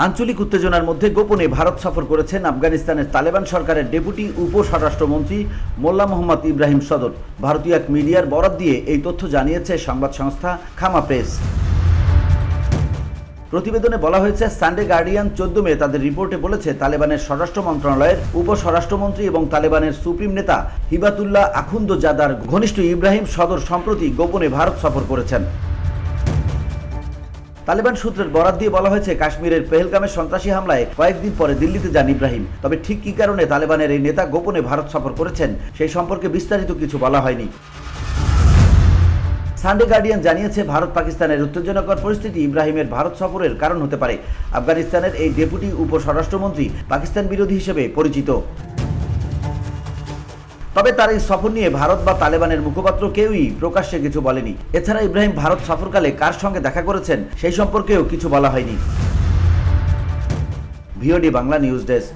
আঞ্চলিক উত্তেজনার মধ্যে গোপনে ভারত সফর করেছেন আফগানিস্তানের তালেবান সরকারের ডেপুটি উপস্বরাষ্ট্রমন্ত্রী মোল্লা মোহাম্মদ ইব্রাহিম সদর। ভারতীয় এক মিডিয়ার বরাত দিয়ে এই তথ্য জানিয়েছে সংবাদ সংস্থা খামা প্রেস। প্রতিবেদনে বলা হয়েছে, সানডে গার্ডিয়ান 14 মে তাদের রিপোর্টে বলেছে, তালেবানের স্বরাষ্ট্র মন্ত্রণালয়ের উপস্বরাষ্ট্রমন্ত্রী এবং তালেবানের সুপ্রিম নেতা হিবাতুল্লাহ আখুন্দজাদার ঘনিষ্ঠ ইব্রাহিম সদর সম্প্রতি গোপনে ভারত সফর করেছেন। তালেবান সূত্রের বরাত দিয়ে বলা হয়েছে, কাশ্মীরের পেহেলগামে সন্ত্রাসী হামলায় কয়েকদিন পরে দিল্লিতে যান ইব্রাহিম। তবে ঠিক কী কারণে তালেবানের এই নেতা গোপনে ভারত সফর করেছেন সেই সম্পর্কে বিস্তারিত কিছু বলা হয়নি। সানডে গার্ডিয়ান জানিয়েছে, ভারত পাকিস্তানের উত্তেজনাকর পরিস্থিতি ইব্রাহিমের ভারত সফরের কারণ হতে পারে। আফগানিস্তানের এই ডেপুটি উপস্বরাষ্ট্রমন্ত্রী পাকিস্তান বিরোধী হিসেবে পরিচিত। তবে তার এই সফর নিয়ে ভারত বা তালেবানের মুখপাত্র কেউই প্রকাশ্যে কিছু বলেনি। এছাড়া ইব্রাহিম ভারত সফরকালে কার সঙ্গে দেখা করেছেন সেই সম্পর্কেও কিছু বলা হয়নি। VOD Bangla news desk.